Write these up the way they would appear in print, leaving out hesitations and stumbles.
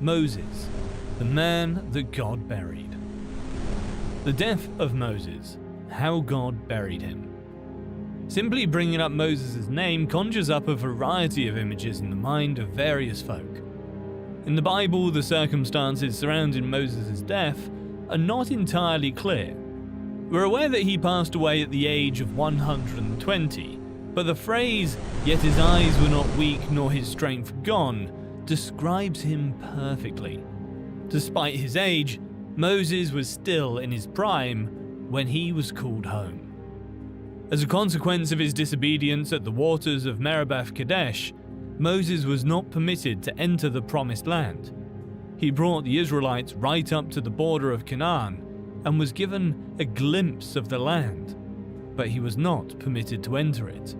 Moses, the man that God buried. The death of Moses, how God buried him. Simply bringing up Moses' name conjures up a variety of images in the mind of various folk. In the Bible, the circumstances surrounding Moses' death are not entirely clear. We're aware that he passed away at the age of 120, but the phrase, "yet his eyes were not weak nor his strength gone," describes him perfectly. Despite his age, Moses was still in his prime when he was called home. As a consequence of his disobedience at the waters of Meribah Kadesh, Moses was not permitted to enter the promised land. He brought the Israelites right up to the border of Canaan and was given a glimpse of the land, but he was not permitted to enter it.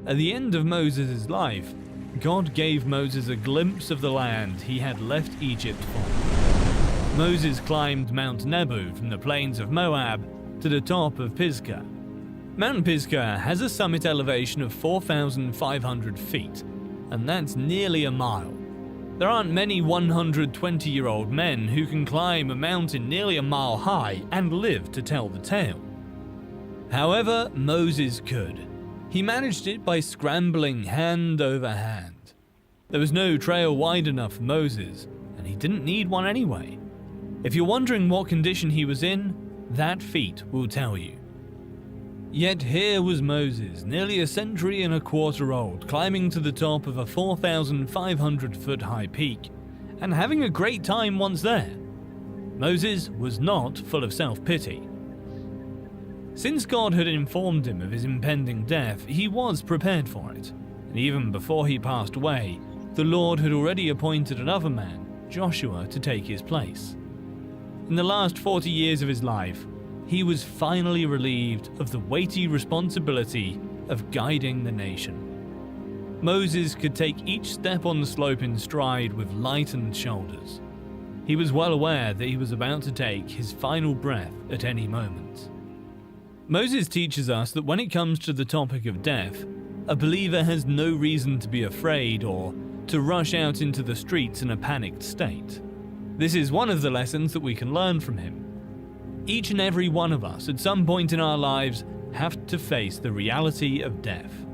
At the end of Moses' life, God gave Moses a glimpse of the land he had left Egypt for. Moses climbed Mount Nebo from the plains of Moab to the top of Pisgah. Mount Pisgah has a summit elevation of 4,500 feet, and that's nearly a mile. There aren't many 120-year-old men who can climb a mountain nearly a mile high and live to tell the tale. However, Moses could. He managed it by scrambling hand over hand. There was no trail wide enough for Moses, and he didn't need one anyway. If you're wondering what condition he was in, that feat will tell you. Yet here was Moses, nearly a century and a quarter old, climbing to the top of a 4,500-foot high peak, and having a great time once there. Moses was not full of self-pity. Since God had informed him of his impending death, he was prepared for it, and even before he passed away, the Lord had already appointed another man, Joshua, to take his place. In the last 40 years of his life, he was finally relieved of the weighty responsibility of guiding the nation. Moses could take each step on the slope in stride with lightened shoulders. He was well aware that he was about to take his final breath at any moment. Moses teaches us that when it comes to the topic of death, a believer has no reason to be afraid or to rush out into the streets in a panicked state. This is one of the lessons that we can learn from him. Each and every one of us at some point in our lives have to face the reality of death.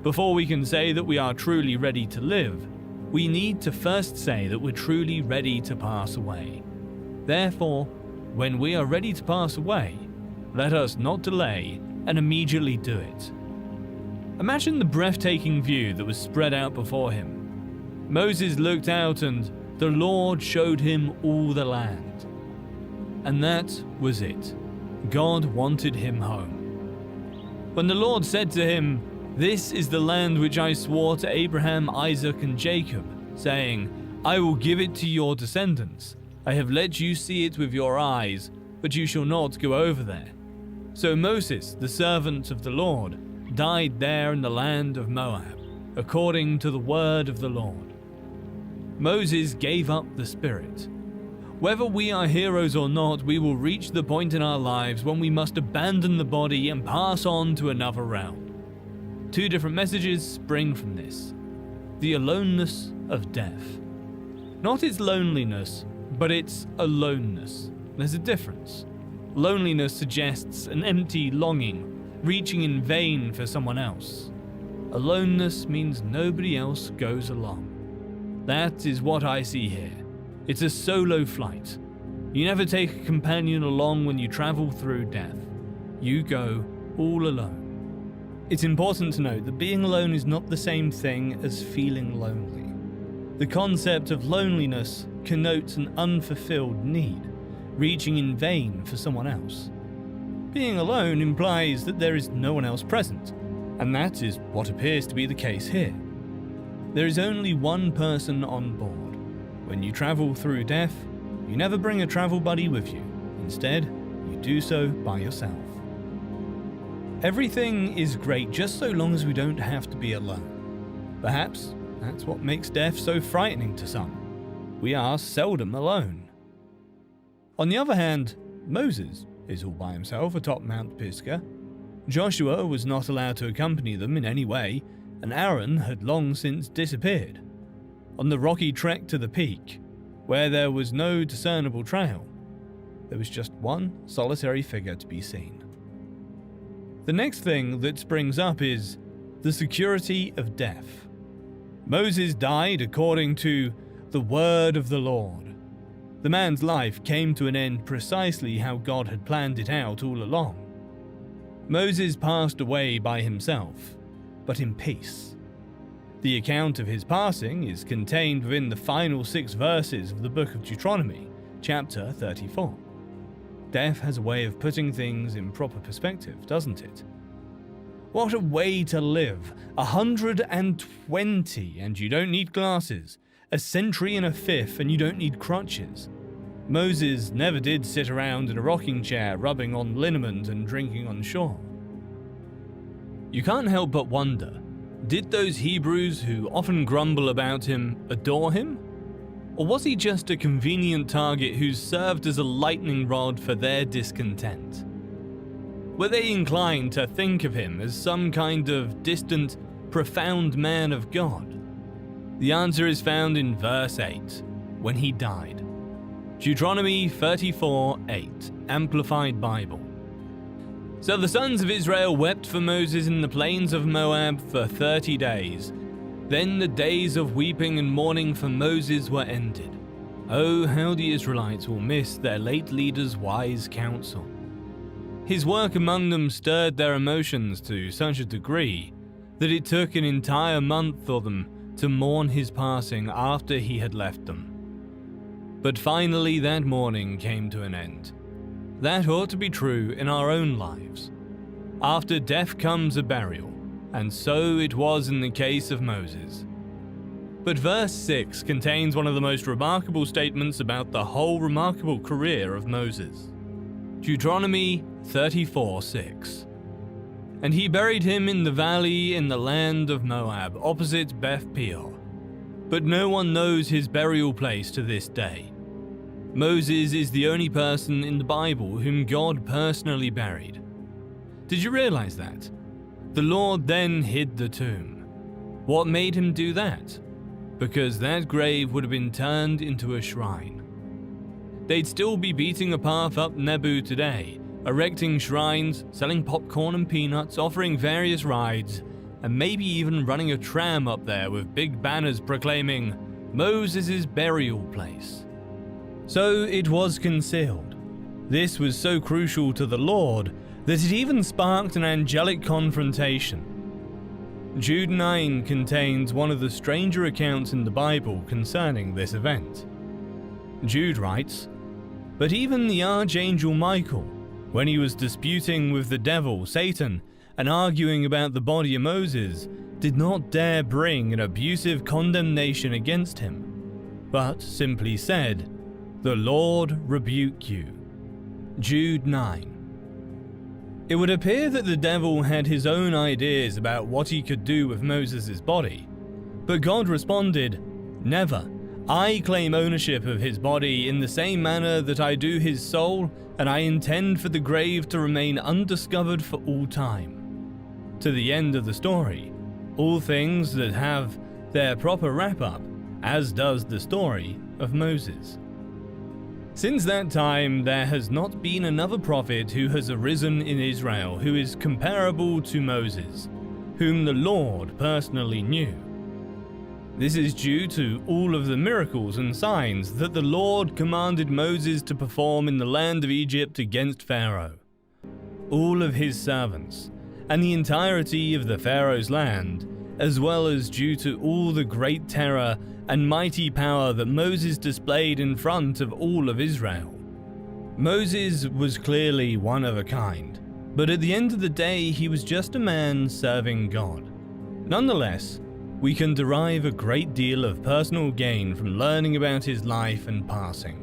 Before we can say that we are truly ready to live, we need to first say that we're truly ready to pass away. Therefore, when we are ready to pass away, let us not delay and immediately do it. Imagine the breathtaking view that was spread out before him. Moses looked out and the Lord showed him all the land. And that was it. God wanted him home. When the Lord said to him, "This is the land which I swore to Abraham, Isaac, and Jacob, saying, I will give it to your descendants. I have let you see it with your eyes, but you shall not go over there." So Moses, the servant of the Lord, died there in the land of Moab, according to the word of the Lord. Moses gave up the spirit. Whether we are heroes or not, we will reach the point in our lives when we must abandon the body and pass on to another realm. Two different messages spring from this. The aloneness of death. Not its loneliness, but its aloneness. There's a difference. Loneliness suggests an empty longing, reaching in vain for someone else. Aloneness means nobody else goes along. That is what I see here. It's a solo flight. You never take a companion along when you travel through death. You go all alone. It's important to note that being alone is not the same thing as feeling lonely. The concept of loneliness connotes an unfulfilled need, reaching in vain for someone else. Being alone implies that there is no one else present, and that is what appears to be the case here. There is only one person on board. When you travel through death, you never bring a travel buddy with you. Instead, you do so by yourself. Everything is great just so long as we don't have to be alone. Perhaps that's what makes death so frightening to some. We are seldom alone. On the other hand, Moses is all by himself atop Mount Pisgah. Joshua was not allowed to accompany them in any way, and Aaron had long since disappeared. On the rocky trek to the peak, where there was no discernible trail. There was just one solitary figure to be seen. The next thing that springs up is the security of death. Moses died according to the word of the Lord. The man's life came to an end precisely how God had planned it out all along. Moses passed away by himself, but in peace. The account of his passing is contained within the final 6 verses of the book of Deuteronomy, chapter 34. Death has a way of putting things in proper perspective, doesn't it? What a way to live! 120 and you don't need glasses. A century and a fifth and you don't need crutches. Moses never did sit around in a rocking chair rubbing on liniment and drinking on shore. You can't help but wonder, did those Hebrews who often grumble about him adore him? Or was he just a convenient target who served as a lightning rod for their discontent? Were they inclined to think of him as some kind of distant, profound man of God? The answer is found in verse 8, when he died. Deuteronomy 34:8, Amplified Bible. So the sons of Israel wept for Moses in the plains of Moab for 30 days. Then the days of weeping and mourning for Moses were ended. Oh, how the Israelites will miss their late leader's wise counsel. His work among them stirred their emotions to such a degree that it took an entire month for them to mourn his passing after he had left them. But finally that mourning came to an end. That ought to be true in our own lives. After death comes a burial, and so it was in the case of Moses. But verse 6 contains one of the most remarkable statements about the whole remarkable career of Moses. Deuteronomy 34:6. And he buried him in the valley in the land of Moab, opposite Beth Peor. But no one knows his burial place to this day. Moses is the only person in the Bible whom God personally buried. Did you realize that? The Lord then hid the tomb. What made him do that? Because that grave would have been turned into a shrine. They'd still be beating a path up Nebu today, erecting shrines, selling popcorn and peanuts, offering various rides, and maybe even running a tram up there with big banners proclaiming Moses' burial place. So it was concealed. This was so crucial to the Lord that it even sparked an angelic confrontation. Jude 9 contains one of the stranger accounts in the Bible concerning this event. Jude writes, "But even the archangel Michael, when he was disputing with the devil, Satan, and arguing about the body of Moses, did not dare bring an abusive condemnation against him, but simply said, 'The Lord rebuke you.'" Jude 9. It would appear that the devil had his own ideas about what he could do with Moses' body, but God responded, "Never. I claim ownership of his body in the same manner that I do his soul, and I intend for the grave to remain undiscovered for all time." To the end of the story, all things that have their proper wrap-up, as does the story of Moses. Since that time, there has not been another prophet who has arisen in Israel who is comparable to Moses, whom the Lord personally knew. This is due to all of the miracles and signs that the Lord commanded Moses to perform in the land of Egypt against Pharaoh. All of his servants, and the entirety of the Pharaoh's land, as well as due to all the great terror and mighty power that Moses displayed in front of all of Israel. Moses was clearly one of a kind, but at the end of the day he was just a man serving God. Nonetheless, we can derive a great deal of personal gain from learning about his life and passing.